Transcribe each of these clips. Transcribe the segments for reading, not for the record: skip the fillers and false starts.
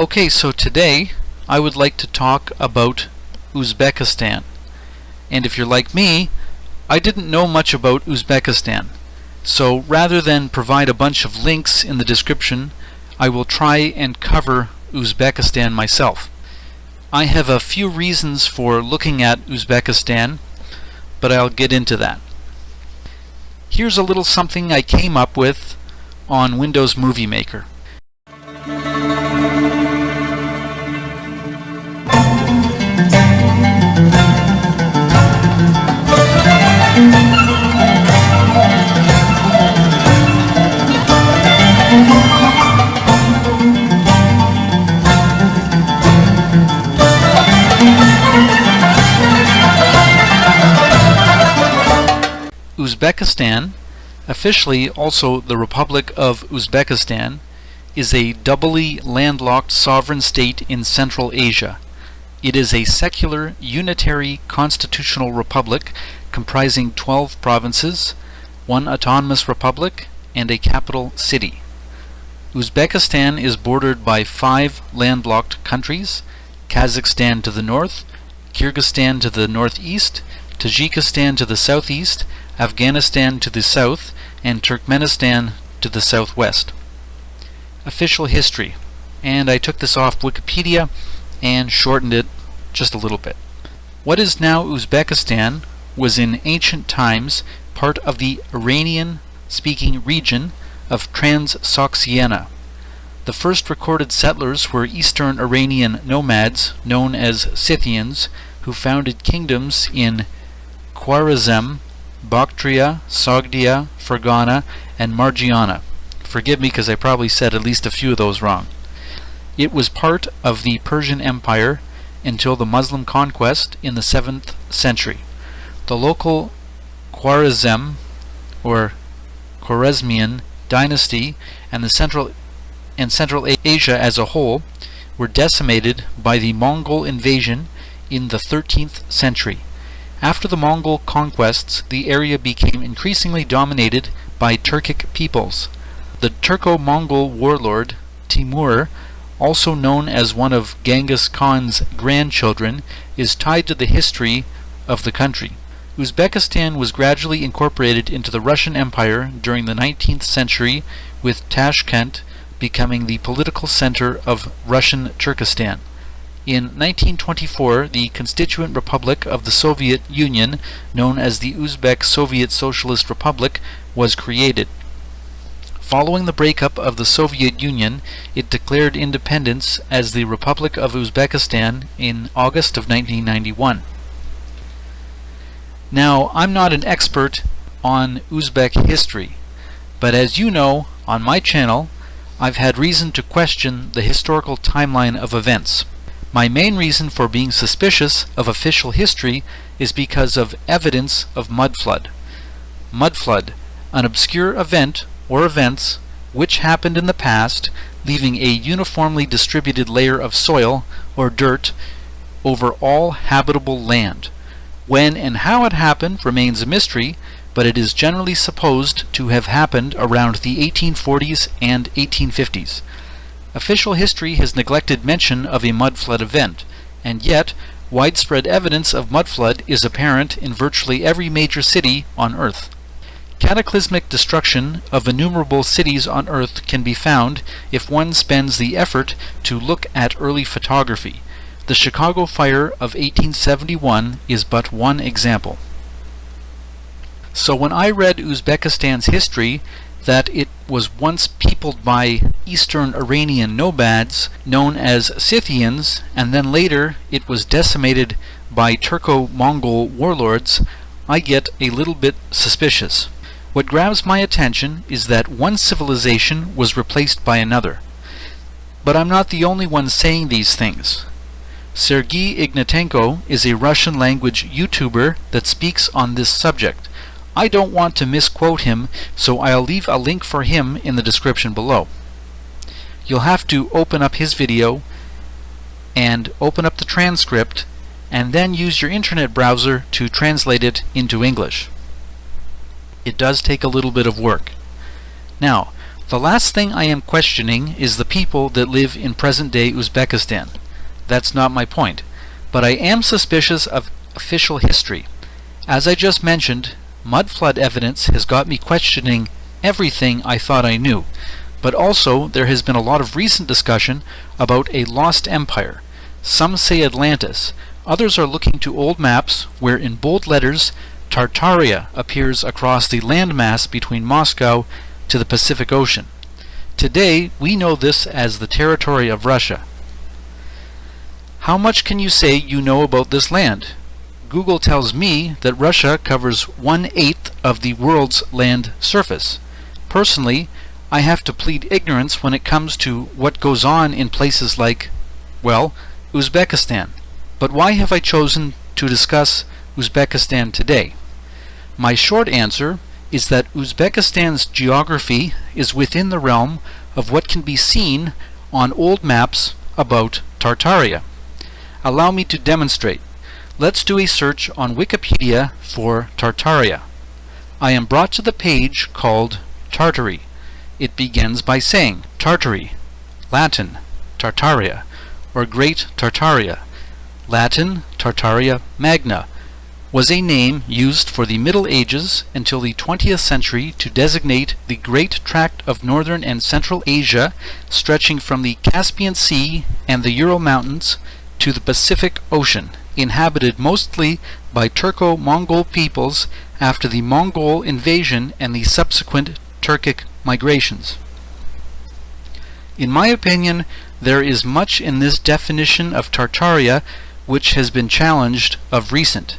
Okay, so today I would like to talk about Uzbekistan. And if you're like me, I didn't know much about Uzbekistan. So rather than provide a bunch of links in the description, I will try and cover Uzbekistan myself. I have a few reasons for looking at Uzbekistan, but I'll get into that. Here's a little something I came up with on Windows Movie Maker. Uzbekistan, officially also the Republic of Uzbekistan, is a doubly landlocked sovereign state in Central Asia. It is a secular, unitary constitutional republic comprising 12 provinces, one autonomous republic, and a capital city. Uzbekistan is bordered by 5 landlocked countries: Kazakhstan to the north, Kyrgyzstan to the northeast, Tajikistan to the southeast, Afghanistan to the south, and Turkmenistan to the southwest. Official history, and I took this off Wikipedia and shortened it just a little bit. What is now Uzbekistan was in ancient times part of the Iranian-speaking region of Transoxiana. The first recorded settlers were Eastern Iranian nomads known as Scythians, who founded kingdoms in Khwarezm, Bactria, Sogdia, Fergana, and Margiana. Forgive me because I probably said at least a few of those wrong. It was part of the Persian Empire until the Muslim conquest in the 7th century. The local Khwarezm or Khwarezmian dynasty and the Central Asia as a whole were decimated by the Mongol invasion in the 13th century. After the Mongol conquests, the area became increasingly dominated by Turkic peoples. The Turco-Mongol warlord Timur, also known as one of Genghis Khan's grandchildren, is tied to the history of the country. Uzbekistan was gradually incorporated into the Russian Empire during the 19th century, with Tashkent becoming the political center of Russian Turkestan. In 1924, the Constituent Republic of the Soviet Union, known as the Uzbek Soviet Socialist Republic, was created. Following the breakup of the Soviet Union, it declared independence as the Republic of Uzbekistan in August of 1991. Now, I'm not an expert on Uzbek history, but as you know, on my channel, I've had reason to question the historical timeline of events. My main reason for being suspicious of official history is because of evidence of mudflood. Mudflood, an obscure event or events which happened in the past, leaving a uniformly distributed layer of soil or dirt over all habitable land. When and how it happened remains a mystery, but it is generally supposed to have happened around the 1840s and 1850s. Official history has neglected mention of a mudflood event, and yet widespread evidence of mudflood is apparent in virtually every major city on Earth. Cataclysmic destruction of innumerable cities on Earth can be found if one spends the effort to look at early photography. The Chicago fire of 1871 is but one example. So when I read Uzbekistan's history, that it was once peopled by Eastern Iranian nomads known as Scythians, and then later it was decimated by Turco-Mongol warlords, I get a little bit suspicious. What grabs my attention is that one civilization was replaced by another. But I'm not the only one saying these things. Sergei Ignatenko is a Russian-language YouTuber that speaks on this subject. I don't want to misquote him, so I'll leave a link for him in the description below. You'll have to open up his video and open up the transcript and then use your internet browser to translate it into English. It does take a little bit of work. Now, The last thing I am questioning is the people that live in present-day Uzbekistan. That's not my point. But I am suspicious of official history. As I just mentioned, mudflood evidence has got me questioning everything I thought I knew. But also, there has been a lot of recent discussion about a lost empire. Some say Atlantis. Others are looking to old maps where in bold letters Tartaria appears across the landmass between Moscow to the Pacific Ocean. Today, we know this as the territory of Russia. How much can you say you know about this land? Google tells me that Russia covers 1/8 of the world's land surface. Personally, I have to plead ignorance when it comes to what goes on in places like, well, Uzbekistan. But why have I chosen to discuss Uzbekistan today? My short answer is that Uzbekistan's geography is within the realm of what can be seen on old maps about Tartaria. Allow me to demonstrate. Let's do a search on Wikipedia for Tartaria. I am brought to the page called Tartary. It begins by saying Tartary, Latin, Tartaria, or Great Tartaria, Latin, Tartaria Magna, was a name used for the Middle Ages until the 20th century to designate the great tract of northern and central Asia stretching from the Caspian Sea and the Ural Mountains to the Pacific Ocean, inhabited mostly by Turco-Mongol peoples after the Mongol invasion and the subsequent Turkic migrations. In my opinion, there is much in this definition of Tartaria which has been challenged of recent.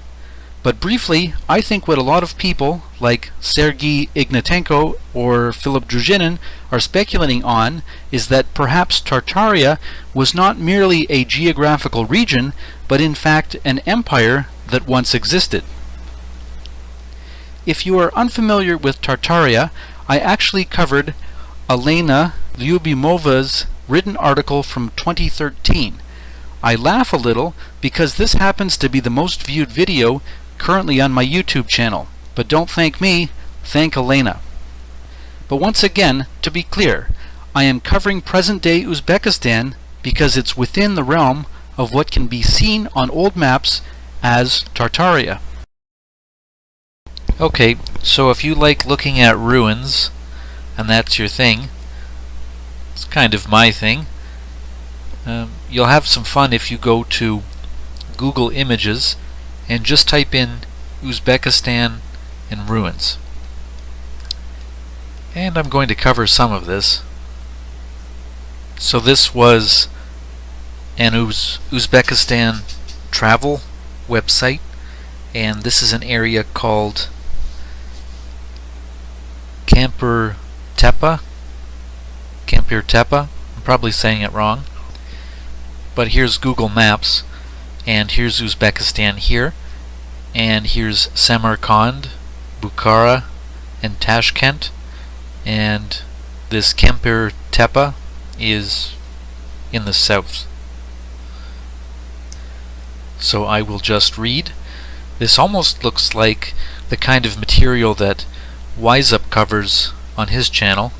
But briefly, I think what a lot of people, like Sergei Ignatenko or Philip Druzhinin, are speculating on is that perhaps Tartaria was not merely a geographical region, but in fact an empire that once existed. If you are unfamiliar with Tartaria, I actually covered Elena Lyubimova's written article from 2013. I laugh a little because this happens to be the most viewed video currently on my YouTube channel, but don't thank me, thank Elena. But once again, to be clear, I am covering present-day Uzbekistan because it's within the realm of what can be seen on old maps as Tartaria. Okay, so if you like looking at ruins, and that's your thing, it's kind of my thing, you'll have some fun if you go to Google Images and just type in Uzbekistan and ruins. And I'm going to cover some of this. So this was an Uzbekistan travel website, and this is an area called Kampir Tepe. I'm probably saying it wrong. But here's Google Maps, and here's Uzbekistan here, and here's Samarkand, Bukhara, and Tashkent, and this Kampir Tepe is in the south. So I will just read. This almost looks like the kind of material that WiseUp covers on his channel.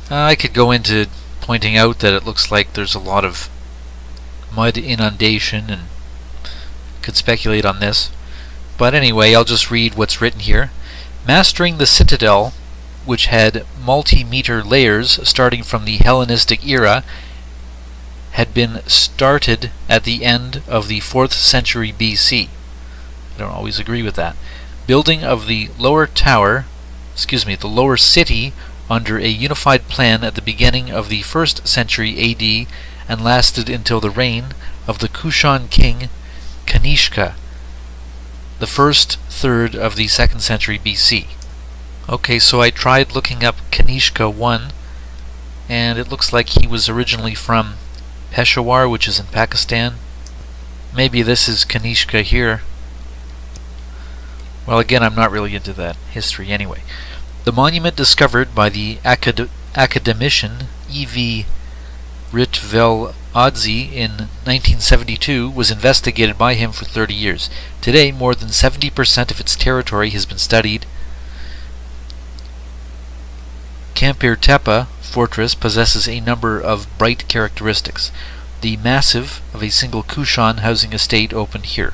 I could go into pointing out that it looks like there's a lot of mud inundation and could speculate on this. But anyway, I'll just read what's written here. Mastering the citadel, which had multi-meter layers starting from the Hellenistic era, had been started at the end of the 4th century BC. I don't always agree with that. Building of the lower city under a unified plan at the beginning of the 1st century AD and lasted until the reign of the Kushan king Kanishka, the first third of the 2nd century BC. Okay, so I tried looking up Kanishka I, and it looks like he was originally from Peshawar, which is in Pakistan. Maybe this is Kanishka here. Well, again, I'm not really into that history anyway. The monument discovered by the academician E.V. Ritveladze in 1972 was investigated by him for 30 years. Today, more than 70% of its territory has been studied. Kampir Tepe fortress possesses a number of bright characteristics. The massive of a single Kushan housing estate opened here.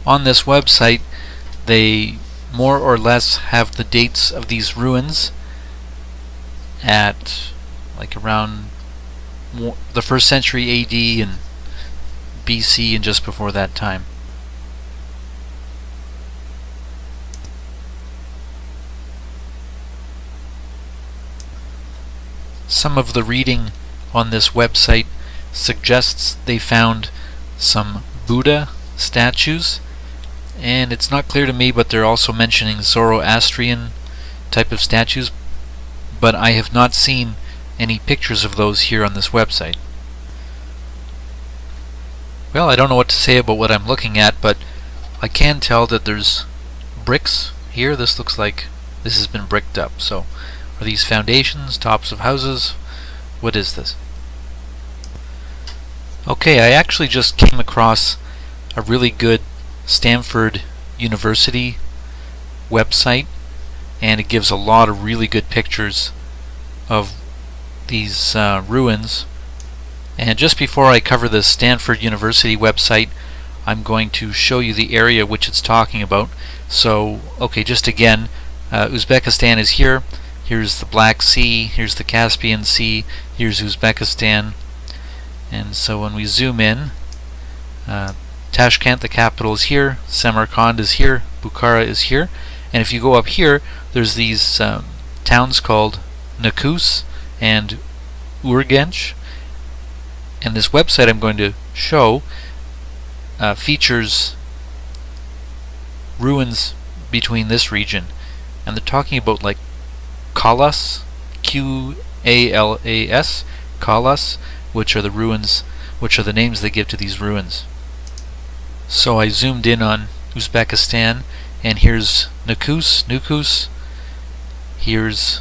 On this website, they more or less have the dates of these ruins at like around the 1st century AD and BC and just before that time. Some of the reading on this website suggests they found some Buddha statues, and it's not clear to me, but they're also mentioning Zoroastrian type of statues, but I have not seen any pictures of those here on this website. Well, I don't know what to say about what I'm looking at, but I can tell that there's bricks here. This looks like this has been bricked up. So, are these foundations, tops of houses? What is this? Okay, I actually just came across a really good Stanford University website, and it gives a lot of really good pictures of these ruins. And just before I cover the Stanford University website, I'm going to show you the area which it's talking about. So, okay, just again, Uzbekistan is here. Here's the Black Sea, here's the Caspian Sea, here's Uzbekistan. And so when we zoom in, Tashkent, the capital, is here, Samarkand is here, Bukhara is here, and if you go up here, there's these towns called Nakus and Urgench, and this website I'm going to show features ruins between this region, and they're talking about like Kalas, Qalas, Kalas, which are the ruins, which are the names they give to these ruins. So I zoomed in on Uzbekistan, and here's Nukus, here's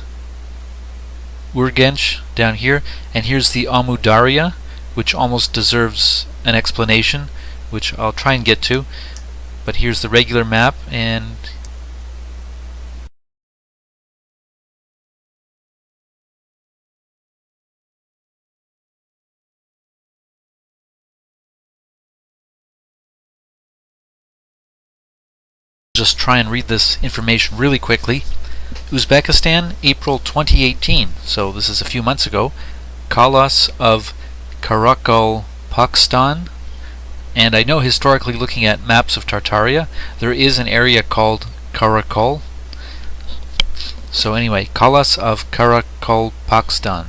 Urgench down here, and here's the Amu Darya, which almost deserves an explanation, which I'll try and get to. But here's the regular map, and just try and read this information really quickly. Uzbekistan, April 2018, so this is a few months ago. Kalas of Karacol, Pakistan. And I know historically, looking at maps of Tartaria, there is an area called Karacol. So anyway, Kalas of Karacol, Pakistan.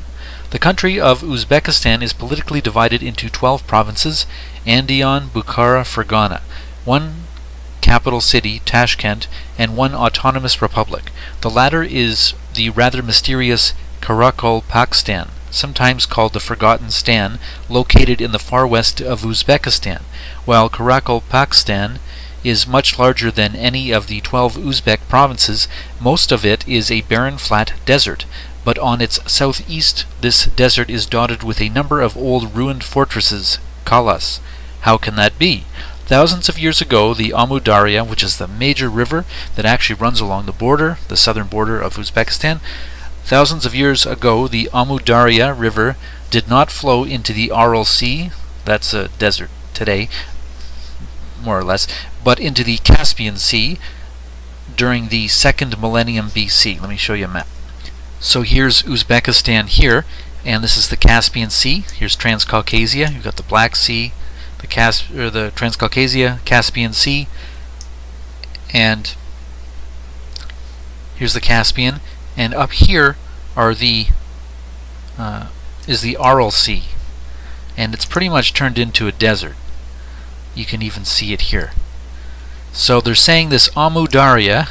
The country of Uzbekistan is politically divided into 12 provinces: Andion, Bukhara, Fergana, one capital city, Tashkent, and one autonomous republic. The latter is the rather mysterious Karacol, Pakistan, sometimes called the Forgotten Stan, located in the far west of Uzbekistan. While Karacol, Pakistan is much larger than any of the 12 Uzbek provinces, most of it is a barren flat desert, but on its southeast this desert is dotted with a number of old ruined fortresses, kalas. How can that be? Thousands of years ago, the Amu Darya, which is the major river that actually runs along the border, the southern border of Uzbekistan, thousands of years ago, the Amu Darya River did not flow into the Aral Sea, that's a desert today, more or less, but into the Caspian Sea during the 2nd millennium BC. Let me show you a map. So here's Uzbekistan here, and this is the Caspian Sea. Here's Transcaucasia. You've got the Black Sea, the Transcaucasia, Caspian Sea, and here's the Caspian. And up here are the is the Aral Sea, and it's pretty much turned into a desert. You can even see it here. So they're saying this Amu Darya,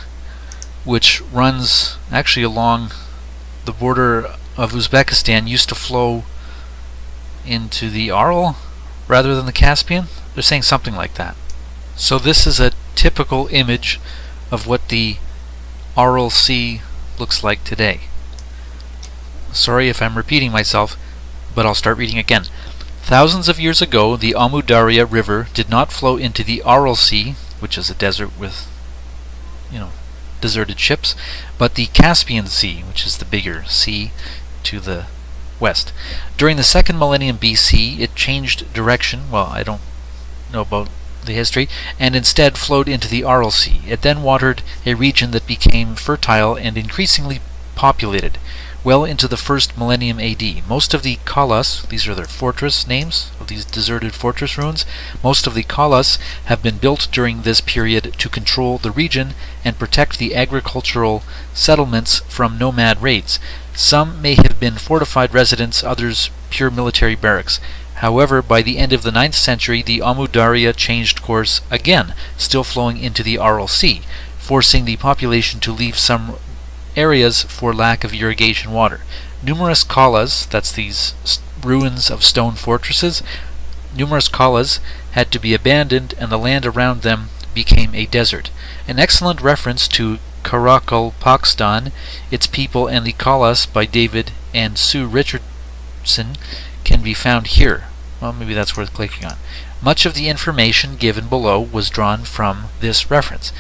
which runs actually along the border of Uzbekistan, used to flow into the Aral rather than the Caspian. They're saying something like that. So this is a typical image of what the Aral Sea looks like today. Sorry if I'm repeating myself, but I'll start reading again. Thousands of years ago, the Amu Darya River did not flow into the Aral Sea, which is a desert with, deserted ships, but the Caspian Sea, which is the bigger sea to the west. During the 2nd millennium BC, it changed direction. Well, I don't know about the history, and instead flowed into the Aral Sea. It then watered a region that became fertile and increasingly populated well into the 1st millennium AD. Most of the Kalas, these are their fortress names of these deserted fortress ruins, most of the Kalas have been built during this period to control the region and protect the agricultural settlements from nomad raids. Some may have been fortified residents, others pure military barracks. However, by the end of the 9th century, the Amu Darya changed course again, still flowing into the Aral Sea, forcing the population to leave some areas for lack of irrigation water. Numerous kalas, that's these ruins of stone fortresses, numerous kalas had to be abandoned and the land around them became a desert. An excellent reference to Karacol, Pakistan, its people and the kalas by David and Sue Richardson can be found here. Well, maybe that's worth clicking on. Much of the information given below was drawn from this reference.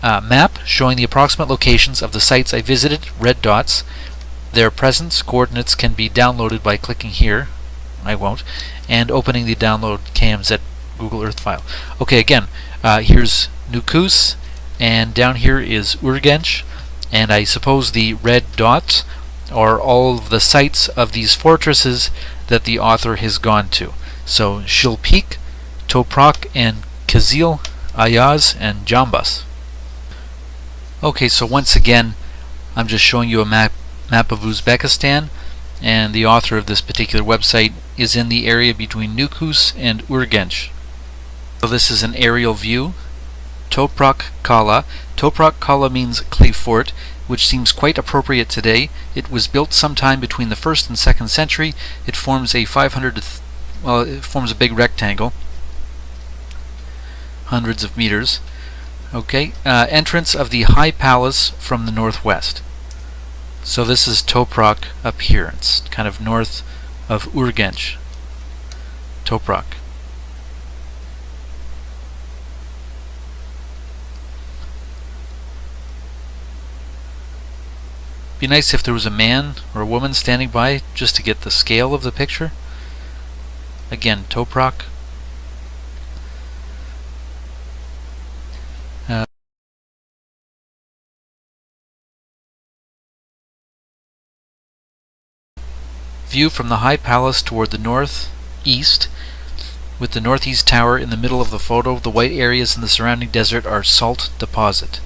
Map showing the approximate locations of the sites I visited, red dots. Their presence coordinates can be downloaded by clicking here, I won't, and opening the download KMZ Google Earth file. Okay, again, here's Nukus, and down here is Urgench, and I suppose the red dots are all of the sites of these fortresses that the author has gone to. So Shilpik, Toprak, and Kazil, Ayaz, and Jambas. Okay, so once again, I'm just showing you a map of Uzbekistan, and the author of this particular website is in the area between Nukus and Urgench. So this is an aerial view. Toprak Kala. Toprak Kala means clay fort, which seems quite appropriate today. It was built sometime between the 1st and 2nd century. It forms a it forms a big rectangle, hundreds of meters. Okay, entrance of the High Palace from the northwest. So this is Toprak up here. It's kind of north of Urgench. Toprak. Be nice if there was a man or a woman standing by just to get the scale of the picture. Again, Toprak. View from the High Palace toward the northeast, with the northeast tower in the middle of the photo. The white areas in the surrounding desert are salt deposit.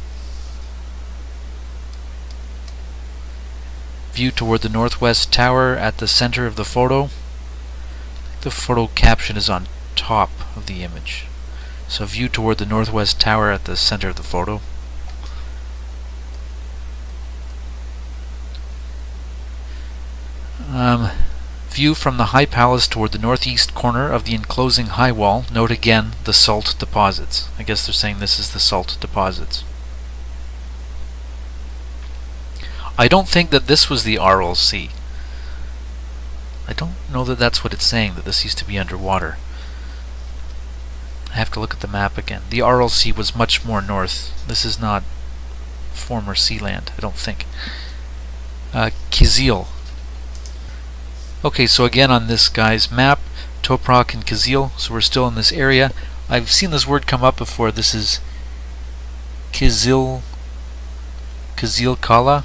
View toward the northwest tower at the center of the photo. The photo caption is on top of the image. So view toward the northwest tower at the center of the photo. View from the High Palace toward the northeast corner of the enclosing high wall. Note again the salt deposits. I guess they're saying this is the salt deposits. I don't think that this was the Aral Sea. I don't know that that's what it's saying, that this used to be underwater. I have to look at the map again. The Aral Sea was much more north. This is not former sea land, I don't think. Kizil. Okay, so again on this guy's map, Toprak and Kizil, so we're still in this area. I've seen this word come up before. This is Kizil Kala.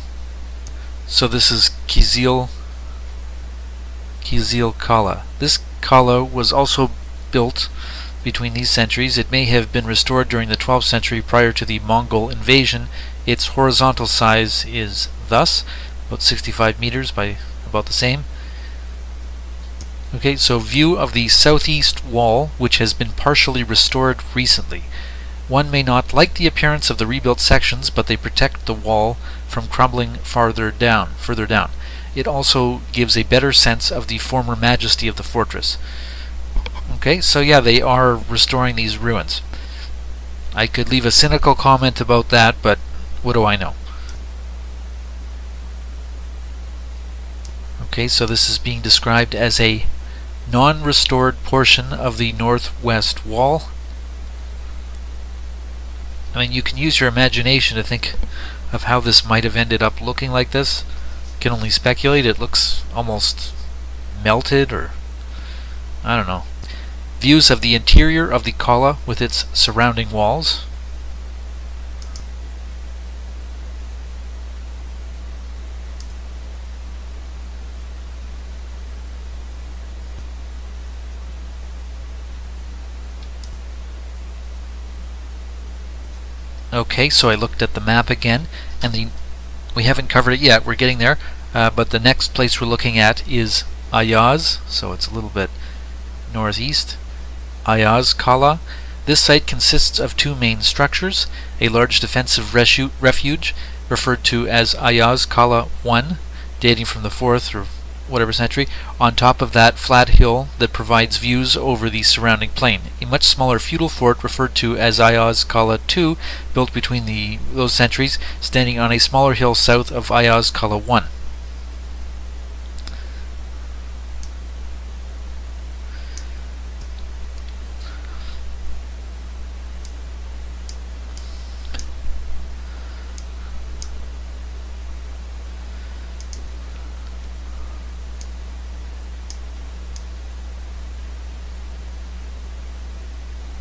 So this is Kizil Kala. This Kala was also built between these centuries. It may have been restored during the 12th century prior to the Mongol invasion. Its horizontal size is thus, about 65 meters by about the same. Okay, so view of the southeast wall, which has been partially restored recently. One may not like the appearance of the rebuilt sections, but they protect the wall from crumbling further down. It also gives a better sense of the former majesty of the fortress. Okay, so yeah, they are restoring these ruins. I could leave a cynical comment about that, but what do I know? Okay, so this is being described as a non-restored portion of the northwest wall. I mean, you can use your imagination to think of how this might have ended up looking like this. You can only speculate. It looks almost melted, or I don't know. Views of the interior of the Kala with its surrounding walls. Okay, so I looked at the map again, and we haven't covered it yet. We're getting there, but the next place we're looking at is Ayaz, so it's a little bit northeast. Ayaz Kala. This site consists of two main structures: a large defensive refuge referred to as Ayaz Kala I, dating from the 4th or whatever century, on top of that flat hill that provides views over the surrounding plain. A much smaller feudal fort referred to as Ayaz Kala II, built between those centuries, standing on a smaller hill south of Ayaz Kala I.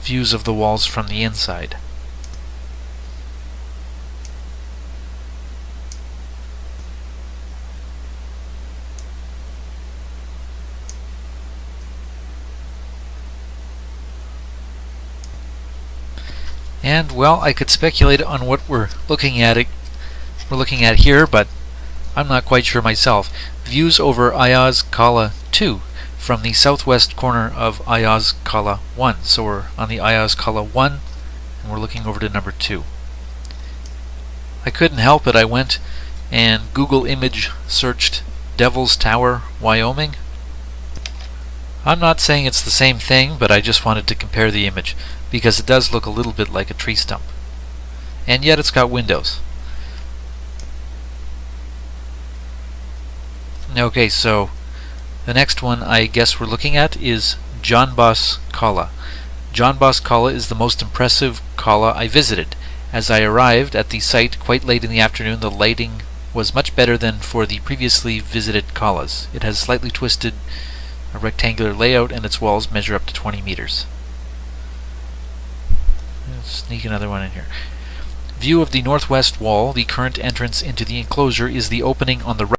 Views of the walls from the inside. And well, I could speculate on what we're looking at here, but I'm not quite sure myself. Views over Ayaz Kala II from the southwest corner of Ayaz Kala I. So we're on the Ayaz Kala I, and we're looking over to number 2. I couldn't help it. I went and Google image searched Devil's Tower, Wyoming. I'm not saying it's the same thing, but I just wanted to compare the image, because it does look a little bit like a tree stump. And yet it's got windows. Okay, so the next one I guess we're looking at is Janbas Kala. Janbas Kala is the most impressive Kala I visited. As I arrived at the site quite late in the afternoon, the lighting was much better than for the previously visited Kalas. It has slightly twisted a rectangular layout, and its walls measure up to 20 meters. Let's sneak another one in here. View of the northwest wall. The current entrance into the enclosure is the opening on the right.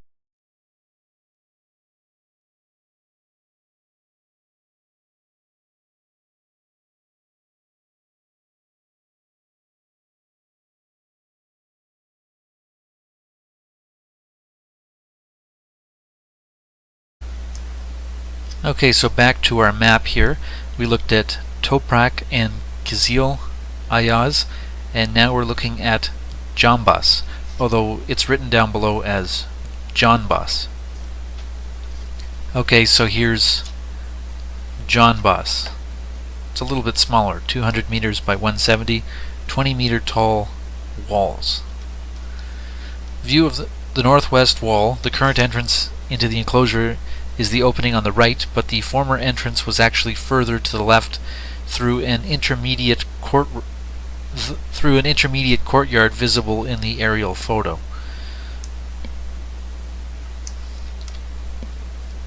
Okay, so back to our map here. We looked at Toprak and Kizil Ayaz, and now we're looking at Janbas, although it's written down below as Janbas. Okay, so here's Janbas. It's a little bit smaller, 200 meters by 170, 20 meter tall walls. View of the northwest wall. The current entrance into the enclosure is the opening on the right, but the former entrance was actually further to the left through an intermediate courtyard visible in the aerial photo.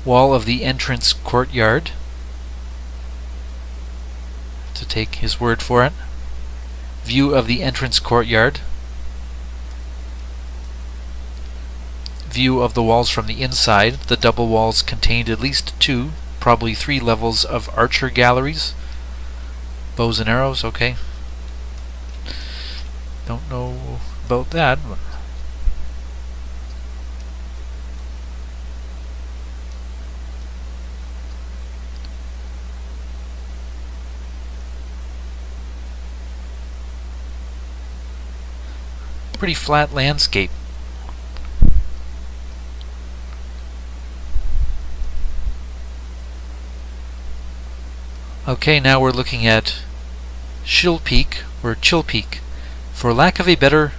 Wall of the entrance courtyard, to take his word for it. View of the entrance courtyard. View of the walls from the inside. The double walls contained at least 2, probably 3 levels of archer galleries. Bows and arrows, okay. Don't know about that. Pretty flat landscape. Okay, now we're looking at Chill Peak, or Chill Peak. For lack of a better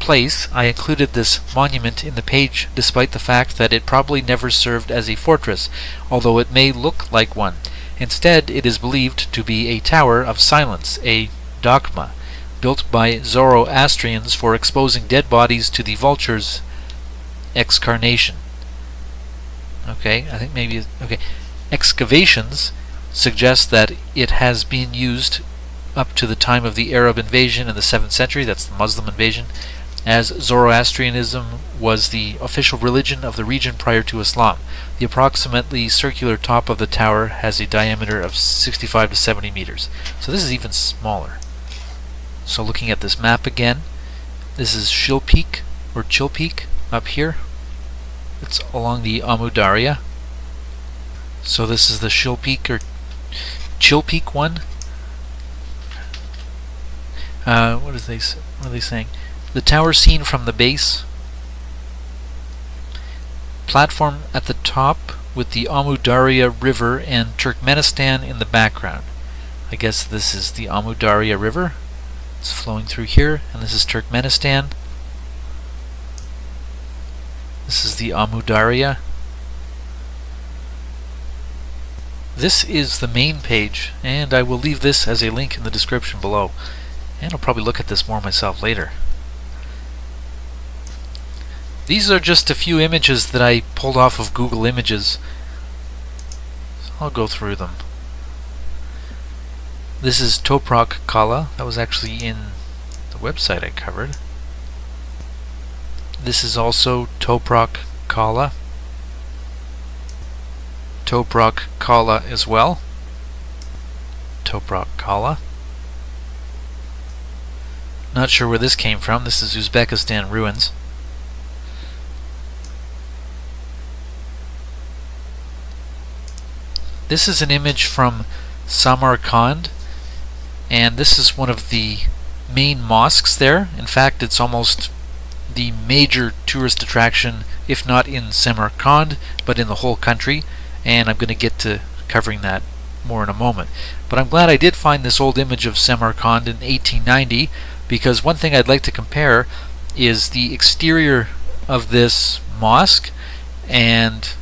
place, I included this monument in the page despite the fact that it probably never served as a fortress, although it may look like one. Instead, it is believed to be a tower of silence, a dogma, built by Zoroastrians for exposing dead bodies to the vulture's excarnation. Okay, I think maybe... okay. Excavations suggest that it has been used up to the time of the Arab invasion in the 7th century, that's the Muslim invasion, as Zoroastrianism was the official religion of the region prior to Islam. The approximately circular top of the tower has a diameter of 65 to 70 meters. So this is even smaller. So looking at this map again, this is Shil Peak, or Chill Peak, up here. It's along the Amu Darya. So this is the Shil Peak, or Chill Peak one. What are they saying? The tower seen from the base. Platform at the top with the Amu Darya River and Turkmenistan in the background. I guess this is the Amu Darya River. It's flowing through here, and this is Turkmenistan. This is the Amu Darya. This is the main page, and I will leave this as a link in the description below. And I'll probably look at this more myself later. These are just a few images that I pulled off of Google Images. So I'll go through them. This is Toprak Kala. That was actually in the website I covered. This is also Toprak Kala. Toprak Kala as well. Toprak Kala. Not sure where this came from. This is Uzbekistan ruins. This is an image from Samarkand, and this is one of the main mosques there. In fact, it's almost the major tourist attraction, if not in Samarkand, but in the whole country, and I'm going to get to covering that more in a moment. But I'm glad I did find this old image of Samarkand in 1890, because one thing I'd like to compare is the exterior of this mosque and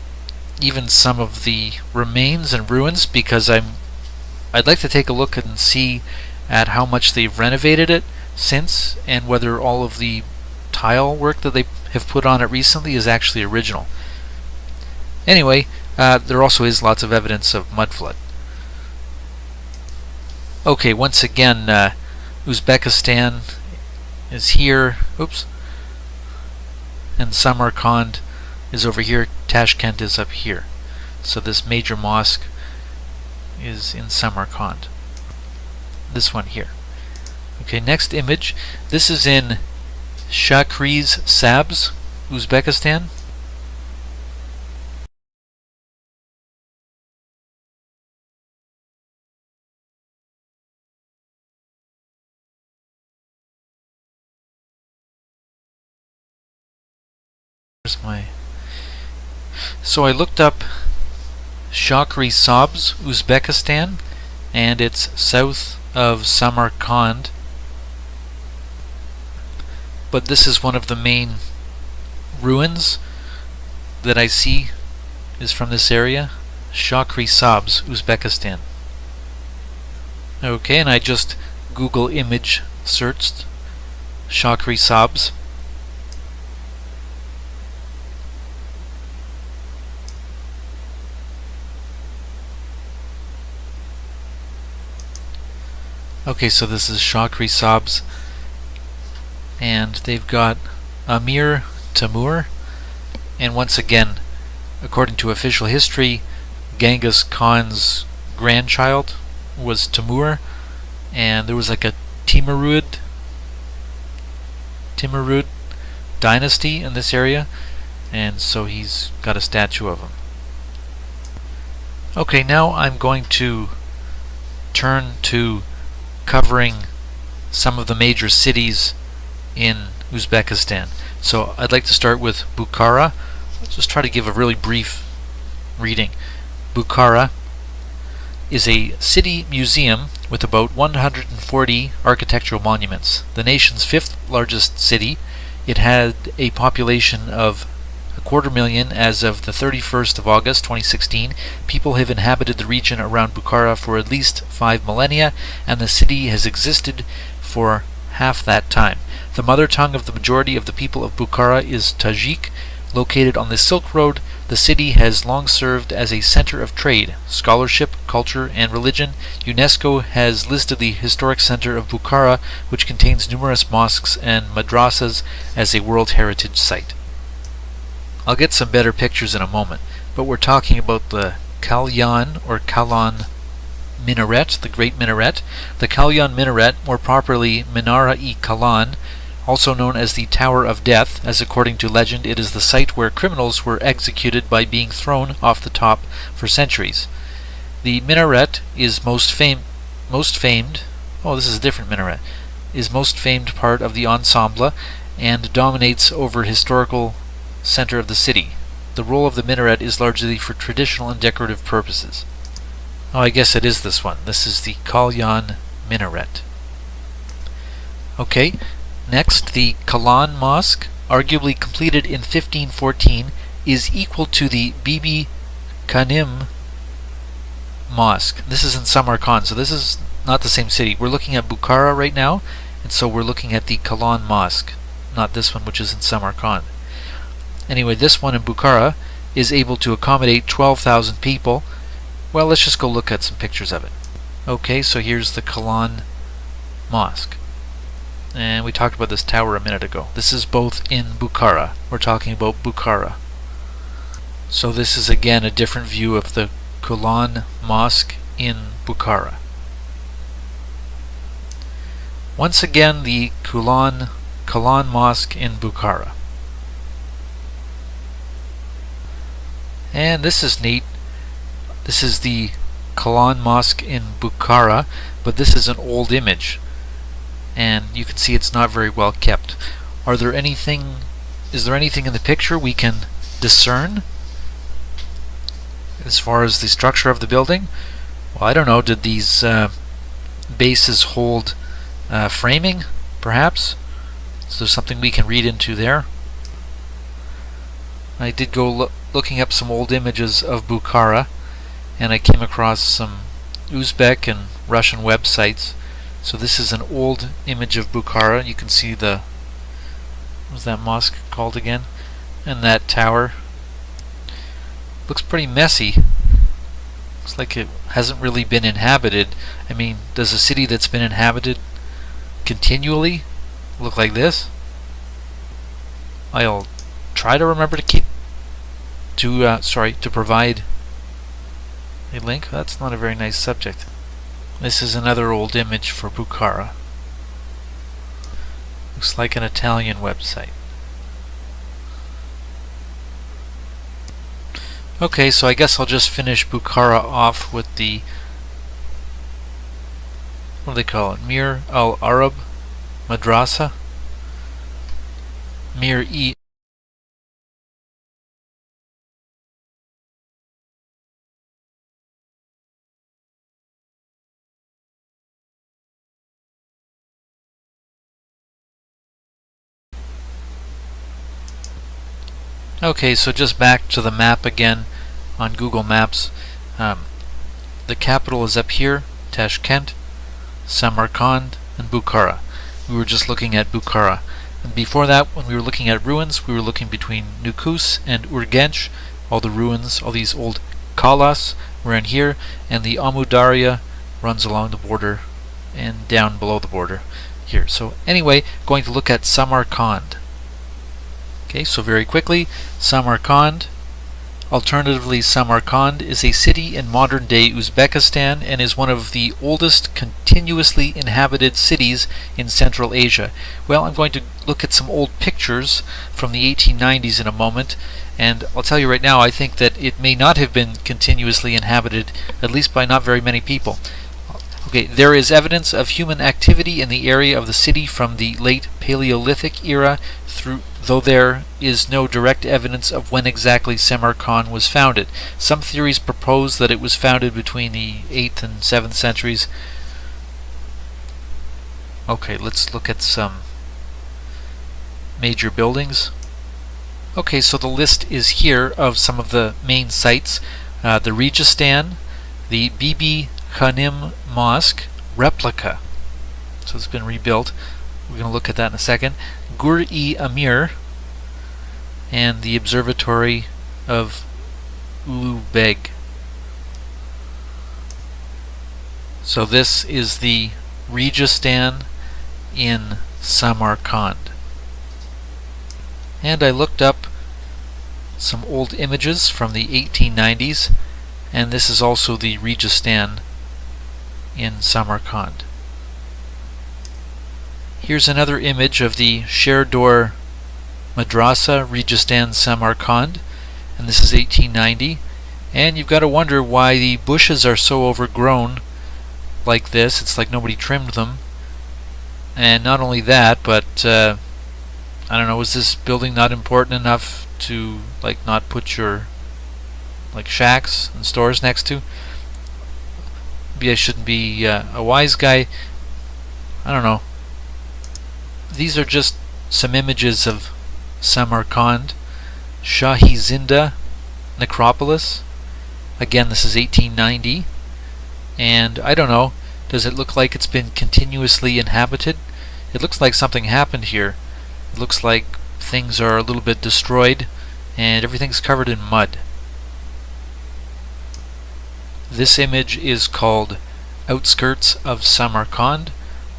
even some of the remains and ruins, because I'd like to take a look and see at how much they've renovated it since, and whether all of the tile work that they have put on it recently is actually original. Anyway, there also is lots of evidence of mud flood. Okay, once again, Uzbekistan is here, oops, and Samarkand is over here, Tashkent is up here. So this major mosque is in Samarkand. This one here. Okay, next image. This is in Shakriz Sabz, Uzbekistan. So I looked up Shakri Sabz, Uzbekistan, and it's south of Samarkand. But this is one of the main ruins that I see is from this area, Shakri Sabz, Uzbekistan. Okay, and I just Google image searched Shakri Sabz. Okay, so this is Shakri Sabz, and they've got Amir Timur, and once again, according to official history, Genghis Khan's grandchild was Timur, and there was like a Timurid dynasty in this area, and so he's got a statue of him. Okay, now I'm going to turn to covering some of the major cities in Uzbekistan. So I'd like to start with Bukhara. Let's just try to give a really brief reading. Bukhara is a city museum with about 140 architectural monuments. The nation's 5th largest city, It had a population of 250,000 as of the 31st of August 2016. People have inhabited the region around Bukhara for at least 5 millennia, and the city has existed for half that time. The mother tongue of the majority of the people of Bukhara is Tajik. Located on the Silk Road, the city has long served as a center of trade, scholarship, culture, and religion. UNESCO has listed the historic center of Bukhara, which contains numerous mosques and madrasas, as a World Heritage Site. I'll get some better pictures in a moment, but we're talking about the Kalyan or Kalan minaret, the Great Minaret. The Kalyan minaret, more properly Minara-i-Kalan, also known as the Tower of Death, as according to legend it is the site where criminals were executed by being thrown off the top for centuries. The minaret is most famed, oh, this is a different minaret, is most famed part of the ensemble and dominates over historical center of the city. The role of the minaret is largely for traditional and decorative purposes. Oh, I guess it is this one. This is the Kalyan minaret. Okay. Next, the Kalan Mosque, arguably completed in 1514, is equal to the Bibi Kanim Mosque. This is in Samarkand, so this is not the same city. We're looking at Bukhara right now, and so we're looking at the Kalan Mosque, not this one, which is in Samarkand. Anyway, this one in Bukhara is able to accommodate 12,000 people. Well, let's just go look at some pictures of it. Okay, so here's the Kalan Mosque. And we talked about this tower a minute ago. This is both in Bukhara. We're talking about Bukhara. So this is again a different view of the Kalan Mosque in Bukhara. Once again, the Kalan Mosque in Bukhara. And this is neat. This is the Kalan Mosque in Bukhara, but this is an old image. And you can see it's not very well kept. Is there anything in the picture we can discern as far as the structure of the building? Well, I don't know. Did these bases hold framing, perhaps? Is there something we can read into there? I did go looking up some old images of Bukhara, and I came across some Uzbek and Russian websites. So this is an old image of Bukhara. You can see what was that mosque called again? And that tower. Looks pretty messy. Looks like it hasn't really been inhabited. I mean, does a city that's been inhabited continually look like this? I'll try to remember to provide a link. That's not a very nice subject. This is another old image for Bukhara. Looks like an Italian website. Okay, so I guess I'll just finish Bukhara off with the, what do they call it? Mir al-Arab Madrasa? Mir-e Okay, so just back to the map again on Google Maps. The capital is up here, Tashkent, Samarkand, and Bukhara. We were just looking at Bukhara. And before that, when we were looking at ruins, we were looking between Nukus and Urgench. All the ruins, all these old kalas were in here, and the Amudarya runs along the border and down below the border here. So anyway, going to look at Samarkand. Okay, so very quickly, Samarkand, alternatively Samarkand, is a city in modern-day Uzbekistan and is one of the oldest continuously inhabited cities in Central Asia. Well, I'm going to look at some old pictures from the 1890s in a moment, and I'll tell you right now, I think that it may not have been continuously inhabited, at least by not very many people. Okay, there is evidence of human activity in the area of the city from the late Paleolithic era, though there is no direct evidence of when exactly Samarkand was founded. Some theories propose that it was founded between the 8th and 7th centuries. Okay, let's look at some major buildings. Okay, so the list is here of some of the main sites. The Registan, the Bibi Khanim Mosque replica. So it's been rebuilt. We're going to look at that in a second. Gur-e-Amir and the Observatory of Ulubeg. So this is the Registan in Samarkand. And I looked up some old images from the 1890s, and this is also the Registan in Samarkand. Here's another image of the Sherdor Madrasa Registan Samarkand, and this is 1890. And you've got to wonder why the bushes are so overgrown like this. It's like nobody trimmed them. And not only that, but I don't know, is this building not important enough to like not put your like shacks and stores next to? Maybe I shouldn't be a wise guy. I don't know. These are just some images of Samarkand. Shahi Zinda Necropolis. Again, this is 1890. And I don't know, does it look like it's been continuously inhabited? It looks like something happened here. It looks like things are a little bit destroyed and everything's covered in mud. This image is called Outskirts of Samarkand.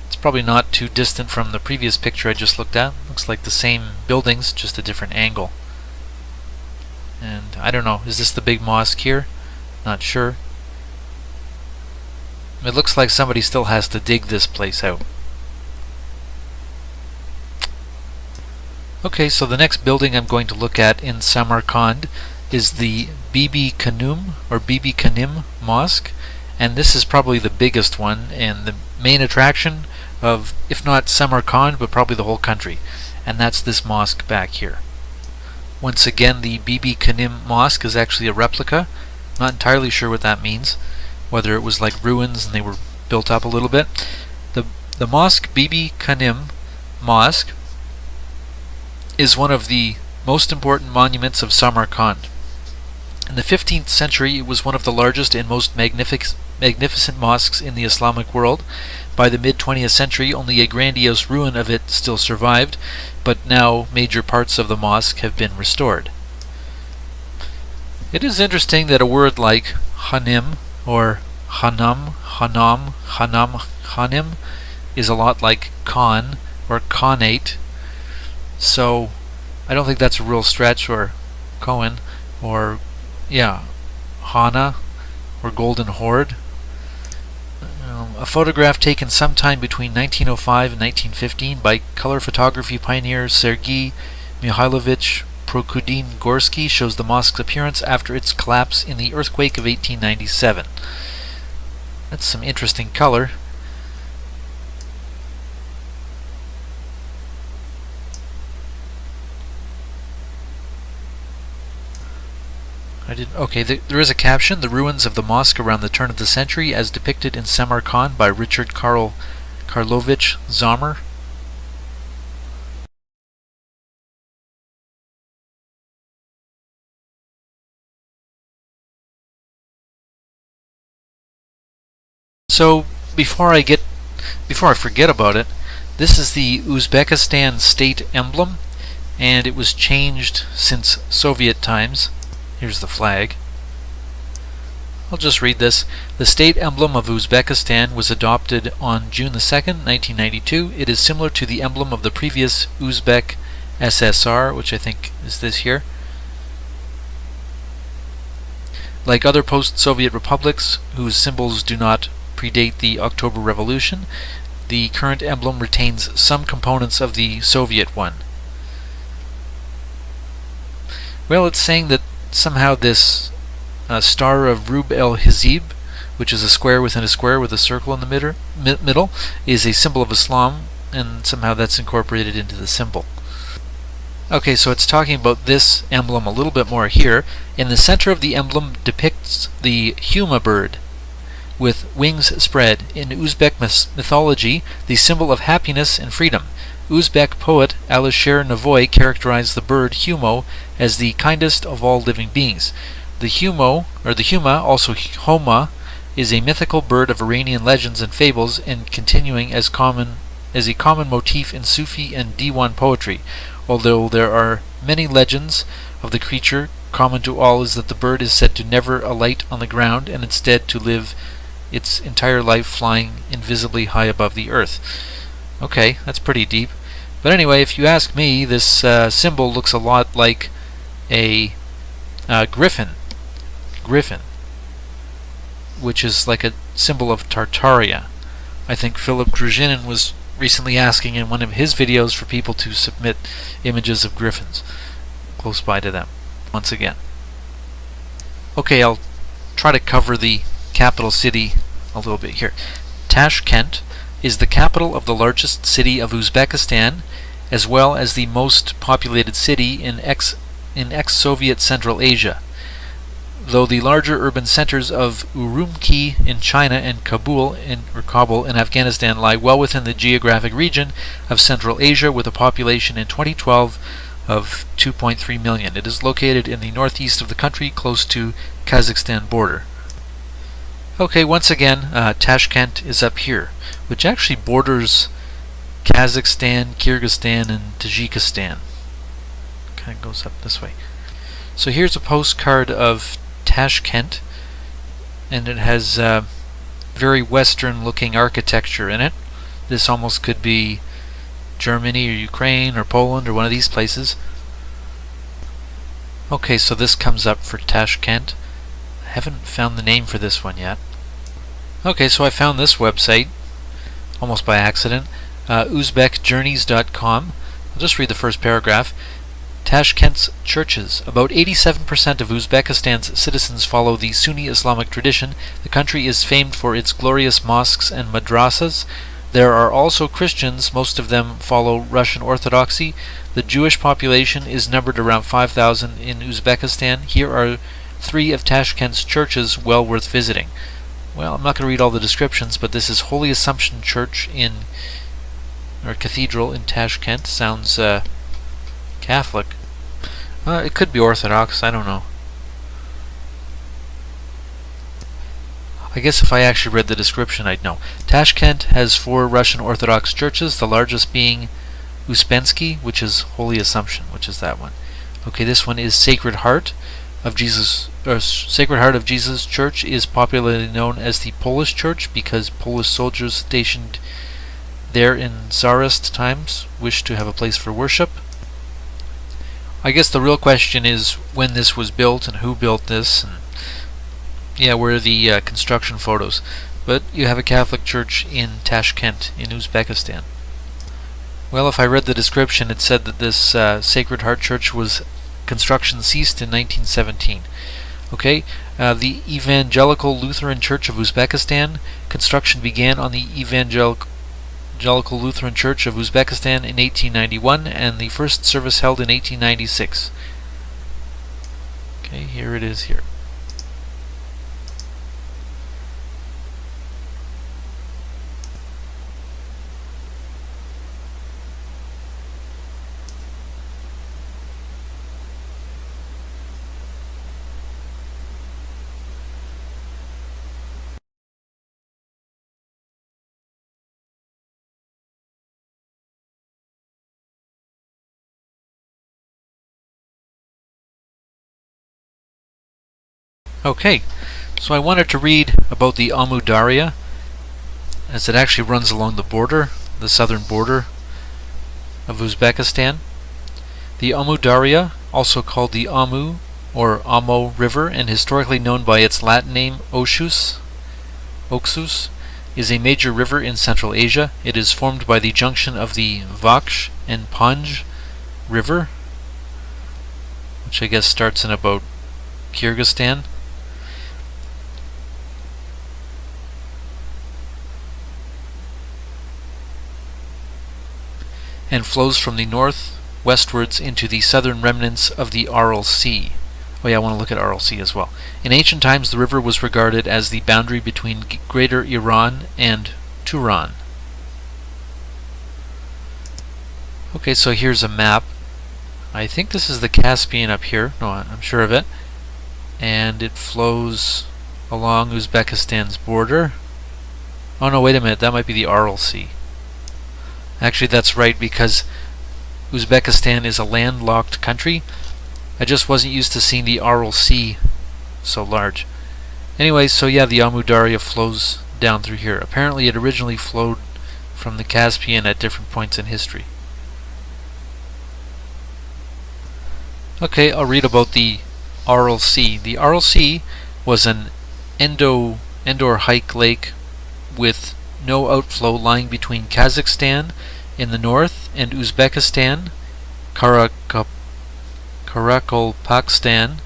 It's probably not too distant from the previous picture I just looked at. Looks like the same buildings, just a different angle. And I don't know, is this the big mosque here? Not sure. It looks like somebody still has to dig this place out. Okay, so the next building I'm going to look at in Samarkand is the Bibi Khanim or Bibi Khanim Mosque, and this is probably the biggest one and the main attraction of, if not Samarkand, but probably the whole country, and that's this mosque back here. Once again, the Bibi Khanim Mosque is actually a replica. Not entirely sure what that means, whether it was like ruins and they were built up a little bit. The mosque Bibi Khanim Mosque is one of the most important monuments of Samarkand. In the 15th century, it was one of the largest and most magnificent mosques in the Islamic world. By the mid-20th century, only a grandiose ruin of it still survived, but now major parts of the mosque have been restored. It is interesting that a word like Khanim or Hanam, Hanam, Hanam, Khanim is a lot like Khan or Khanate. So I don't think that's a real stretch, or Cohen, or yeah, Hana, or Golden Horde. A photograph taken sometime between 1905 and 1915 by color photography pioneer Sergei Mihailovich Prokudin-Gorsky shows the mosque's appearance after its collapse in the earthquake of 1897. That's some interesting color. Okay, there is a caption: the ruins of the mosque around the turn of the century as depicted in Samarkand by Richard Karlovich Zomer. So before I forget about it, this is the Uzbekistan state emblem, and it was changed since Soviet times. Here's the flag. I'll just read this. The state emblem of Uzbekistan was adopted on June the 2nd, 1992. It is similar to the emblem of the previous Uzbek SSR, which I think is this here. Like other post-Soviet republics whose symbols do not predate the October Revolution, the current emblem retains some components of the Soviet one. Well, it's saying that somehow this Star of Rub el-Hizib, which is a square within a square with a circle in the middle, is a symbol of Islam, and somehow that's incorporated into the symbol. Okay, so it's talking about this emblem a little bit more here. In the center of the emblem depicts the Huma bird with wings spread. In Uzbek mythology, the symbol of happiness and freedom. Uzbek poet Alisher Navoy characterized the bird humo as the kindest of all living beings. The humo, or the huma, also homa, is a mythical bird of Iranian legends and fables, and continuing as a common motif in Sufi and Diwan poetry. Although there are many legends of the creature, common to all is that the bird is said to never alight on the ground and instead to live its entire life flying invisibly high above the earth. Okay, that's pretty deep. But anyway, if you ask me, this symbol looks a lot like a griffin, which is like a symbol of Tartaria. I think Philip Druzhinin was recently asking in one of his videos for people to submit images of griffins close by to them once again. Okay, I'll try to cover the capital city a little bit here. Tashkent is the capital of the largest city of Uzbekistan, as well as the most populated city in ex-Soviet Central Asia. Though the larger urban centers of Urumqi in China and Kabul in Afghanistan lie well within the geographic region of Central Asia, with a population in 2012 of 2.3 million. It is located in the northeast of the country, close to Kazakhstan border. Okay, once again, Tashkent is up here, which actually borders Kazakhstan, Kyrgyzstan, and Tajikistan. Kind of goes up this way. So here's a postcard of Tashkent, and it has very Western looking architecture in it. This almost could be Germany or Ukraine or Poland or one of these places. Okay, so this comes up for Tashkent. I haven't found the name for this one yet. Okay, so I found this website almost by accident, uzbekjourneys.com. I'll just read the first paragraph. Tashkent's churches. About 87% of Uzbekistan's citizens follow the Sunni Islamic tradition. The country is famed for its glorious mosques and madrasas. There are also Christians, most of them follow Russian Orthodoxy. The Jewish population is numbered around 5,000 in Uzbekistan. Here are 3 of Tashkent's churches well worth visiting. Well, I'm not going to read all the descriptions, but this is Holy Assumption Church or Cathedral in Tashkent. Sounds Catholic. It could be Orthodox, I don't know. I guess if I actually read the description I'd know. Tashkent has 4 Russian Orthodox churches, the largest being Uspensky, which is Holy Assumption, which is that one. Okay, this one is Sacred Heart of Jesus, or Sacred Heart of Jesus Church is popularly known as the Polish Church because Polish soldiers stationed there in Tsarist times wished to have a place for worship. I guess the real question is when this was built and who built this, and yeah, where are the construction photos. But you have a Catholic church in Tashkent in Uzbekistan. Well, if I read the description, it said that this Sacred Heart Church construction ceased in 1917. Okay, the Evangelical Lutheran Church of Uzbekistan. Construction began on the Evangelical Lutheran Church of Uzbekistan in 1891, and the first service held in 1896. Okay, here it is here. Okay, so I wanted to read about the Amu Darya, as it actually runs along the border, the southern border of Uzbekistan. The Amu Darya, also called the Amu or Amo River, and historically known by its Latin name Oxus, is a major river in Central Asia. It is formed by the junction of the Vaksh and Panj River, which I guess starts in about Kyrgyzstan. And flows from the north westwards into the southern remnants of the Aral Sea. Oh yeah, I want to look at Aral Sea as well. In ancient times, the river was regarded as the boundary between Greater Iran and Turan. Okay, so here's a map. I think this is the Caspian up here. No, I'm sure of it. And it flows along Uzbekistan's border. Oh no, wait a minute, that might be the Aral Sea. Actually, that's right, because Uzbekistan is a landlocked country. I just wasn't used to seeing the Aral Sea so large. Anyway, so yeah, the Amu Darya flows down through here. Apparently it originally flowed from the Caspian at different points in history. Okay, I'll read about the Aral Sea. The Aral Sea was an endorheic lake with no outflow lying between Kazakhstan in the north and Uzbekistan, Karakolpakstan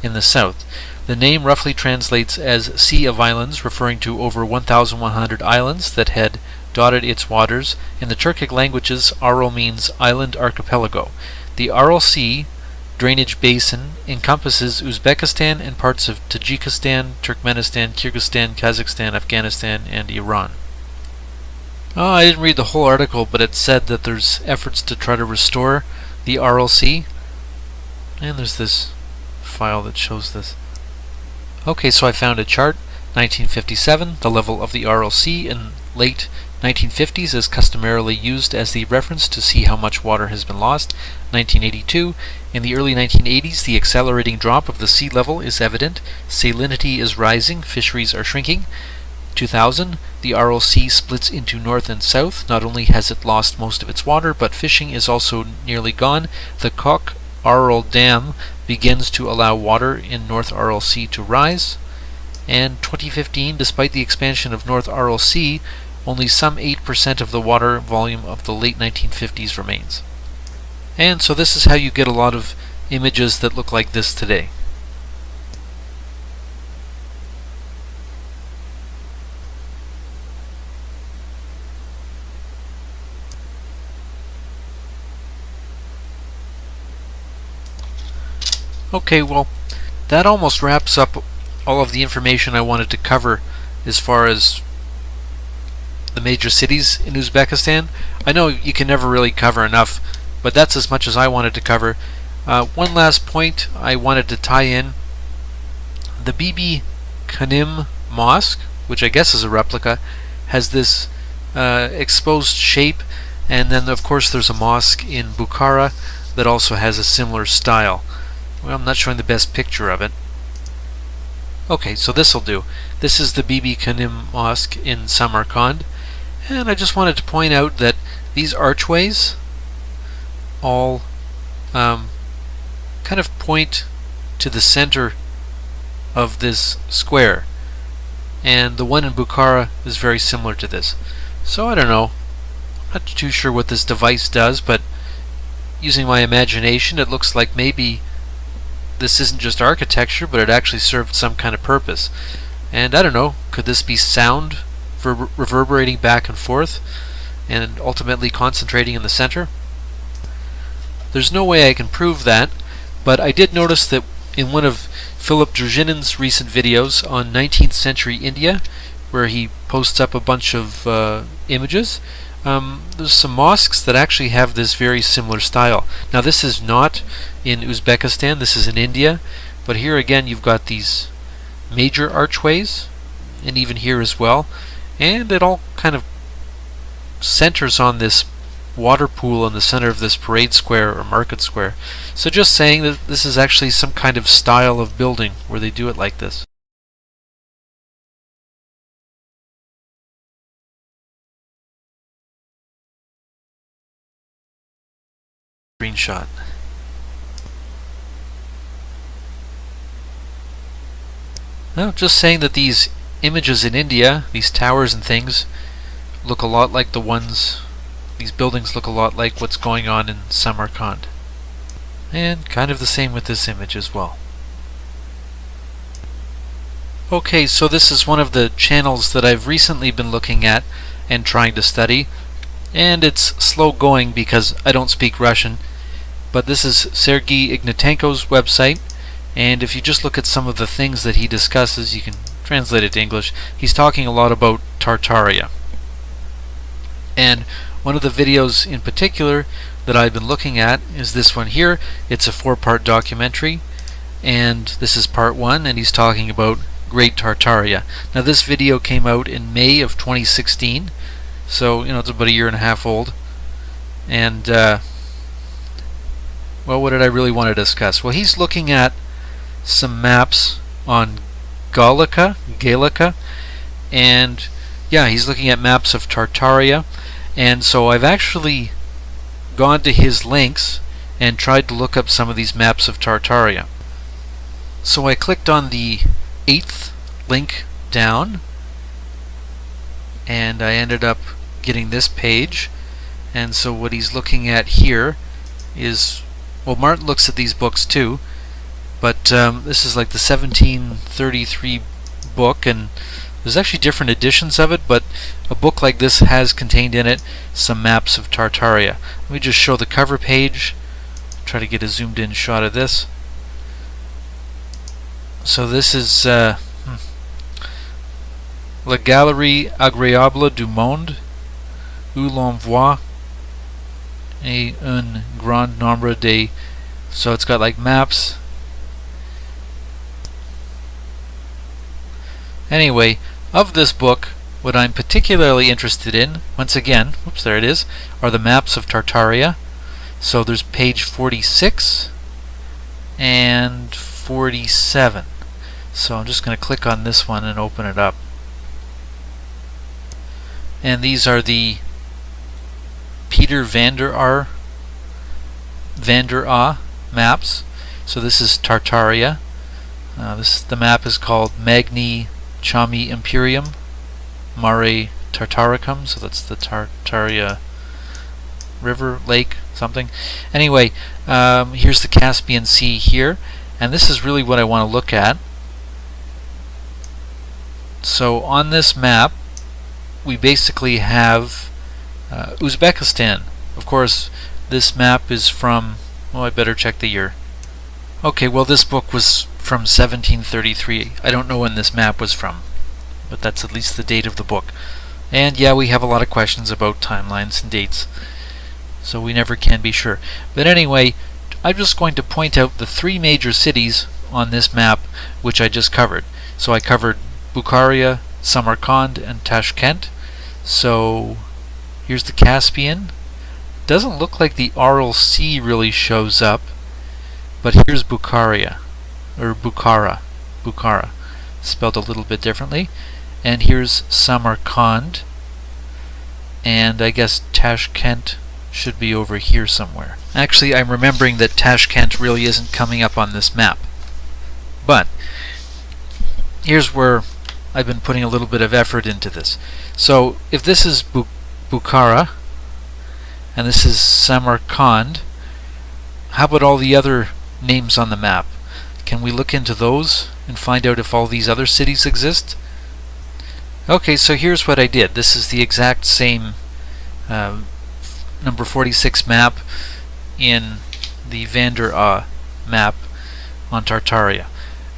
in the south. The name roughly translates as Sea of Islands, referring to over 1,100 islands that had dotted its waters. In the Turkic languages, Aral means island archipelago. The Aral Sea drainage basin encompasses Uzbekistan and parts of Tajikistan, Turkmenistan, Kyrgyzstan, Kazakhstan, Afghanistan, and Iran. Oh, I didn't read the whole article, but it said that there's efforts to try to restore the Aral Sea. And there's this file that shows this. Okay, so I found a chart. 1957, the level of the Aral Sea in late 1950s is customarily used as the reference to see how much water has been lost. 1982, in the early 1980s, the accelerating drop of the sea level is evident. Salinity is rising, fisheries are shrinking. 2000, the Aral Sea splits into north and south. Not only has it lost most of its water, but fishing is also nearly gone. The Kok Aral Dam begins to allow water in North Aral Sea to rise. And 2015, despite the expansion of North Aral Sea, only some 8% of the water volume of the late 1950s remains. And so this is how you get a lot of images that look like this today. Okay, well, that almost wraps up all of the information I wanted to cover as far as the major cities in Uzbekistan. I know you can never really cover enough, but that's as much as I wanted to cover. One last point I wanted to tie in. The Bibi Kanim Mosque, which I guess is a replica, has this exposed shape, and then of course there's a mosque in Bukhara that also has a similar style. Well, I'm not showing the best picture of it. Okay, so this'll do. This is the Bibi Kanim Mosque in Samarkand, and I just wanted to point out that these archways all kind of point to the center of this square, and the one in Bukhara is very similar to this. So I don't know, I'm not too sure what this device does, but using my imagination it looks like maybe this isn't just architecture, but it actually served some kind of purpose. And I don't know, could this be sound reverberating back and forth and ultimately concentrating in the center? There's no way I can prove that, but I did notice that in one of Philip Druzhinin's recent videos on 19th century India, where he posts up a bunch of images, there's some mosques that actually have this very similar style. Now this is not in Uzbekistan, this is in India, but here again you've got these major archways, and even here as well, and it all kind of centers on this water pool in the center of this parade square or market square. So just saying that this is actually some kind of style of building where they do it like this. Screenshot. No, just saying that these images in India, these towers and things, look a lot like the ones, these buildings look a lot like what's going on in Samarkand. And kind of the same with this image as well. Okay, so this is one of the channels that I've recently been looking at and trying to study, and it's slow going because I don't speak Russian, but this is Sergei Ignatenko's website, and if you just look at some of the things that he discusses, you can translate it to English. He's talking a lot about Tartaria. And one of the videos in particular that I've been looking at is this one here. It's a 4-part documentary, and this is part 1, and he's talking about Great Tartaria. Now this video came out in May of 2016, so it's about a year and a half old. And well, what did I really want to discuss? Well, he's looking at some maps on Gallica, and yeah, he's looking at maps of Tartaria. And so I've actually gone to his links and tried to look up some of these maps of Tartaria. So I clicked on the 8th link down, and I ended up getting this page. And so what he's looking at here is, well, Martin looks at these books too, but this is like the 1733 book, and there's actually different editions of it, but a book like this has contained in it some maps of Tartaria. Let me just show the cover page, try to get a zoomed in shot of this. So this is La Galerie Agréable du Monde, où l'on voit un grand nombre de... So it's got like maps. Anyway, of this book, what I'm particularly interested in, once again, whoops, there it is, are the maps of Tartaria. So there's page 46 and 47. So I'm just going to click on this one and open it up. And these are the Peter van der Aa maps. So this is Tartaria. The map is called Magni Chami Imperium Mare Tartaricum, so that's the Tartaria river, lake, something. Anyway, here's the Caspian Sea here, and this is really what I want to look at. So on this map we basically have Uzbekistan. Of course, this map is from, well, I better check the year. Okay, well, this book was from 1733. I don't know when this map was from, but that's at least the date of the book. And yeah, we have a lot of questions about timelines and dates, so we never can be sure. But anyway, I'm just going to point out the 3 major cities on this map which I just covered. So I covered Bukharia, Samarkand, and Tashkent. So here's the Caspian. Doesn't look like the Aral Sea really shows up, but here's Bukharia, or Bukhara, spelled a little bit differently. And here's Samarkand, and I guess Tashkent should be over here somewhere. Actually, I'm remembering that Tashkent really isn't coming up on this map. But here's where I've been putting a little bit of effort into this. So if this is Bukhara and this is Samarkand, how about all the other names on the map? Can we look into those and find out if all these other cities exist? Okay, so here's what I did. This is the exact same number 46 map in the Van der Aa map on Tartaria.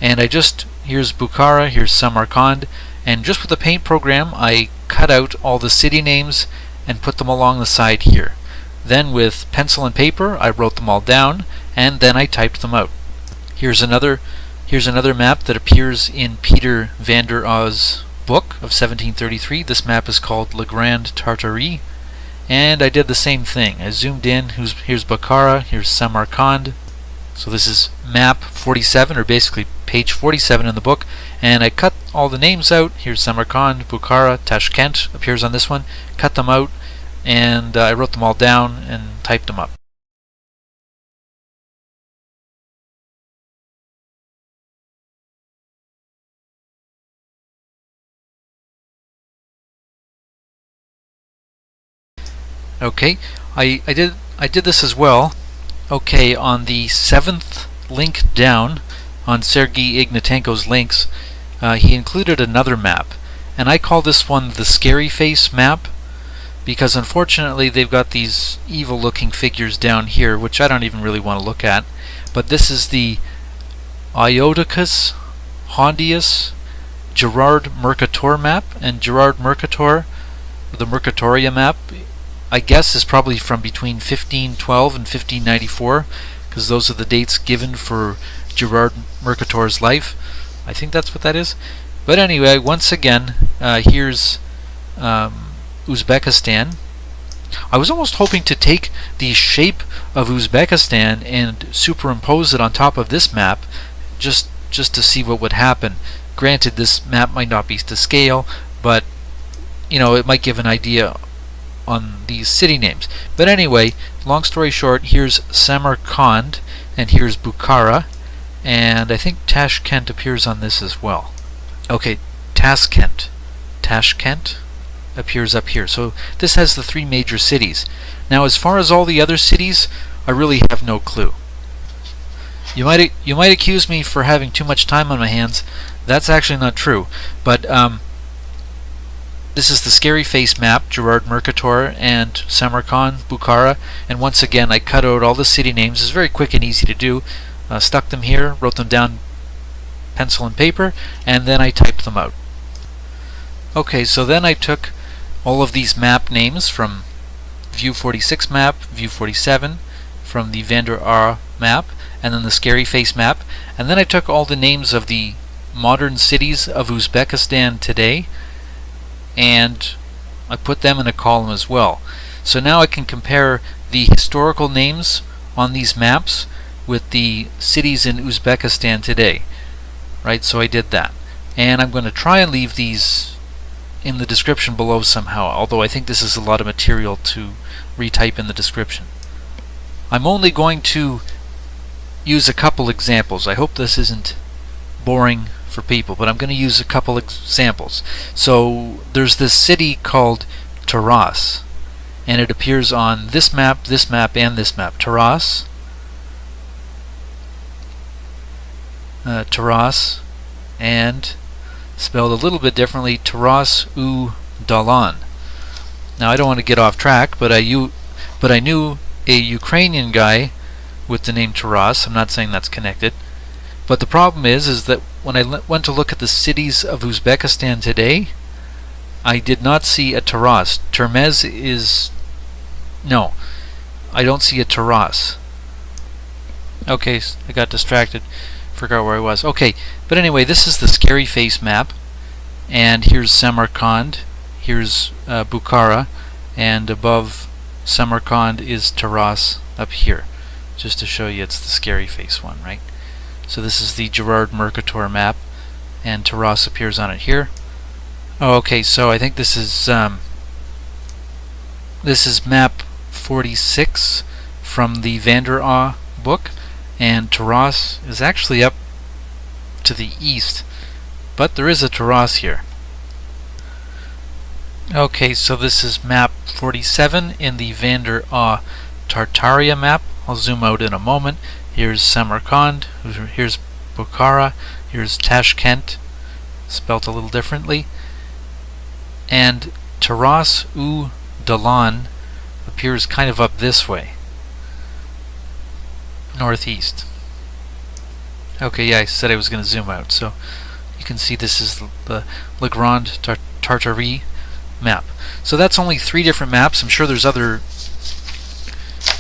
And here's Bukhara, here's Samarkand, and just with the paint program I cut out all the city names and put them along the side here. Then with pencil and paper I wrote them all down, and then I typed them out. Here's another map that appears in Peter van der Aa's book of 1733. This map is called La Grande Tartarie, and I did the same thing. I zoomed in. Here's Bukhara, here's Samarkand. So this is map 47, or basically page 47 in the book, and I cut all the names out. Here's Samarkand, Bukhara, Tashkent appears on this one. Cut them out, and I wrote them all down and typed them up. Okay, I did this as well. Okay, on the 7th link down on Sergei Ignatenko's links, he included another map, and I call this one the Scary Face map, because unfortunately they've got these evil looking figures down here which I don't even really want to look at. But this is the Iodicus, Hondius, Gerard Mercator map, and Gerard Mercator, the Mercatoria map, I guess is probably from between 1512 and 1594, because those are the dates given for Gerard Mercator's life. I think that's what that is. But anyway, once again, here's Uzbekistan. I was almost hoping to take the shape of Uzbekistan and superimpose it on top of this map, just to see what would happen. Granted, this map might not be to scale, but you know, it might give an idea on these city names. But anyway, long story short, here's Samarkand and here's Bukhara, and I think Tashkent appears on this as well. Okay, Tashkent appears up here. So this has the three major cities. Now, as far as all the other cities, I really have no clue. You might accuse me for having too much time on my hands. That's actually not true. But this is the Scary Face map, Gerard Mercator and Samarkand, Bukhara, and once again I cut out all the city names. It's very quick and easy to do. Stuck them here, wrote them down pencil and paper, and then I typed them out. Okay, so then I took all of these map names from View 46 map, View 47, from the Vander Aar map, and then the Scary Face map, and then I took all the names of the modern cities of Uzbekistan today, and I put them in a column as well. So now I can compare the historical names on these maps with the cities in Uzbekistan today. Right, so I did that. And I'm going to try and leave these in the description below somehow, although I think this is a lot of material to retype in the description. I'm only going to use a couple examples. I hope this isn't boring for people, but I'm going to use a couple examples. So there's this city called Taras, and it appears on this map, and this map. Taras, and spelled a little bit differently, Taras U Dalan. Now I don't want to get off track, but I knew a Ukrainian guy with the name Taras. I'm not saying that's connected, but the problem is that when I went to look at the cities of Uzbekistan today, I did not see a Taras. Termez is... no, I don't see a Taras. Okay, I got distracted. Forgot where I was. Okay, but anyway, this is the Scary Face map, and here's Samarkand, here's Bukhara, and above Samarkand is Taras up here, just to show you it's the Scary Face one, right? So this is the Gerard Mercator map, and Taras appears on it here. Oh, okay, so I think this is map 46 from the Vander Aar book. And Taras is actually up to the east, but there is a Taras here. Okay, so this is map 47 in the Vander Aar Tartaria map. I'll zoom out in a moment. Here's Samarkand, here's Bukhara, here's Tashkent, spelt a little differently, and Taras U Dalan appears kind of up this way, northeast. Okay, yeah, I said I was going to zoom out, so you can see this is the Le Grand Tartary map. So that's only 3 different maps. I'm sure there's other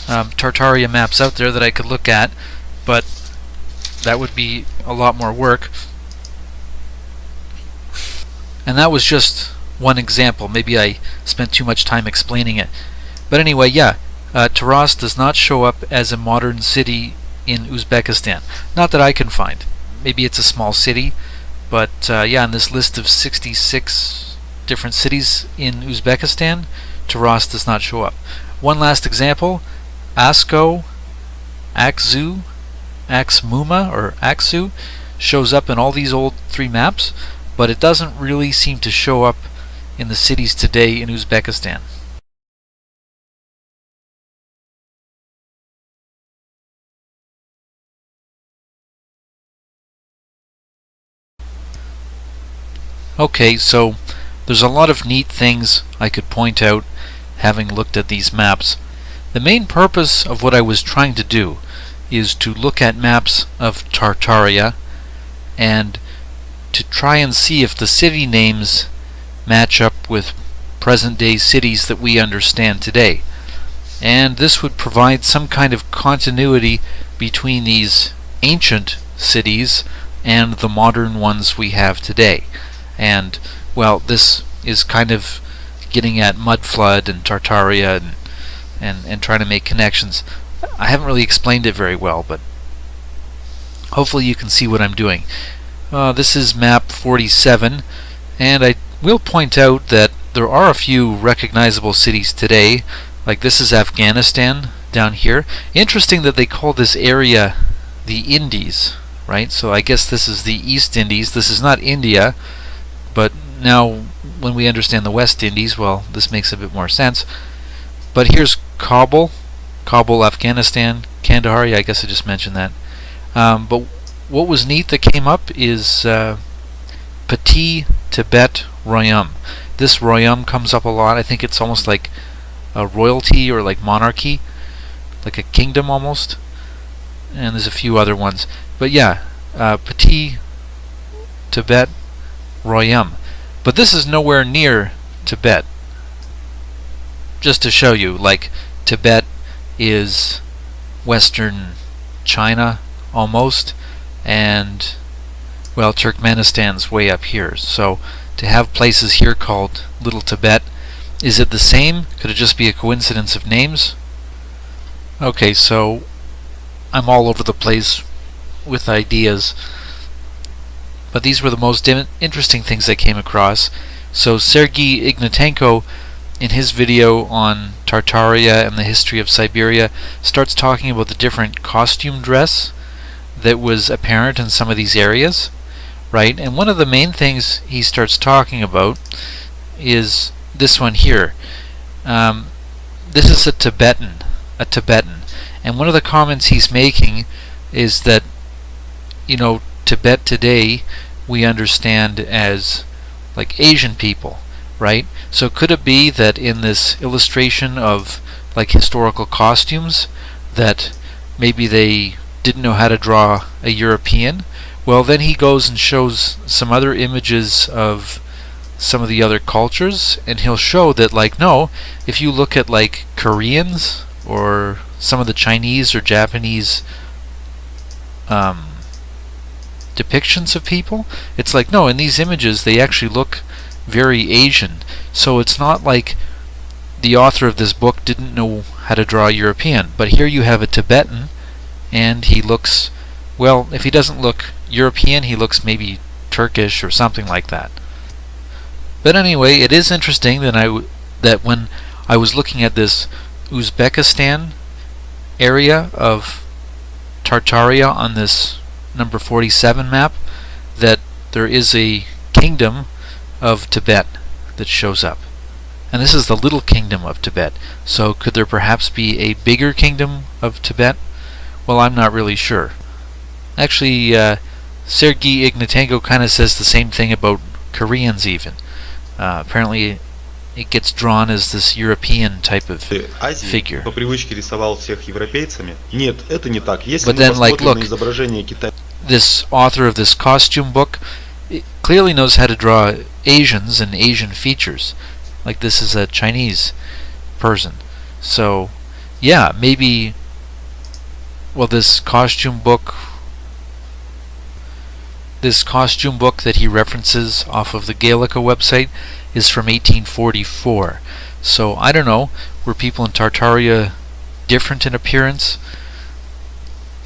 Tartaria maps out there that I could look at, but that would be a lot more work. And that was just one example. Maybe I spent too much time explaining it. But anyway, yeah, Taras does not show up as a modern city in Uzbekistan. Not that I can find. Maybe it's a small city, but yeah, on this list of 66 different cities in Uzbekistan, Taras does not show up. One last example, Acsow, Acsow, Axmuma, or Acsow, shows up in all these old 3 maps, but it doesn't really seem to show up in the cities today in Uzbekistan. Okay, so there's a lot of neat things I could point out having looked at these maps. The main purpose of what I was trying to do is to look at maps of Tartaria and to try and see if the city names match up with present-day cities that we understand today. And this would provide some kind of continuity between these ancient cities and the modern ones we have today. And, well, this is kind of getting at Mudflood and Tartaria and trying to make connections. I haven't really explained it very well, but hopefully you can see what I'm doing. This is map 47, and I will point out that there are a few recognizable cities today. Like this is Afghanistan down here. Interesting that they call this area the Indies, right? So I guess this is the East Indies. This is not India, but now when we understand the West Indies, well, this makes a bit more sense. But here's Kabul, Afghanistan, Kandahar, I guess I just mentioned that. But what was neat that came up is Petit Tibet Royaume. This Royaume comes up a lot. I think it's almost like a royalty or like monarchy, like a kingdom almost. And there's a few other ones. But yeah, Petit Tibet Royaume. But this is nowhere near Tibet. Just to show you, like Tibet is western China almost, and well, Turkmenistan's way up here. So to have places here called Little Tibet, is it the same? Could it just be a coincidence of names? Okay, so I'm all over the place with ideas, but these were the most interesting things I came across. So Sergei Ignatenko, in his video on Tartaria and the history of Siberia, starts talking about the different costume dress that was apparent in some of these areas, right? And one of the main things he starts talking about is this one here. This is a Tibetan. And one of the comments he's making is that, you know, Tibet today we understand as like Asian people, right? So could it be that in this illustration of like historical costumes that maybe they didn't know how to draw a European? Well, then he goes and shows some other images of some of the other cultures, and he'll show that, like, no, if you look at like Koreans or some of the Chinese or Japanese depictions of people, it's like, no, in these images they actually look very Asian. So it's not like the author of this book didn't know how to draw a European, but here you have a Tibetan and he looks, well, if he doesn't look European, he looks maybe Turkish or something like that. But anyway, it is interesting that when I was looking at this Uzbekistan area of Tartaria on this number 47 map, that there is a kingdom of Tibet that shows up. And this is the little kingdom of Tibet. So could there perhaps be a bigger kingdom of Tibet? Well, I'm not really sure. Actually, Sergei Ignatenko kind of says the same thing about Koreans even. Apparently it gets drawn as this European type of figure. But then, like, look, this author of this costume book clearly knows how to draw Asians and Asian features. Like this is a Chinese person. So, yeah, maybe, well, this costume book that he references off of the Gallica website is from 1844. So I don't know, were people in Tartaria different in appearance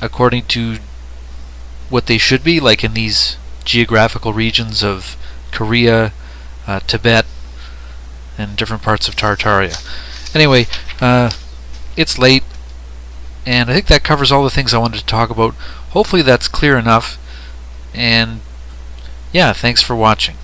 according to what they should be, like in these geographical regions of Korea, Tibet, and different parts of Tartaria? Anyway, it's late, and I think that covers all the things I wanted to talk about. Hopefully that's clear enough. And yeah, thanks for watching.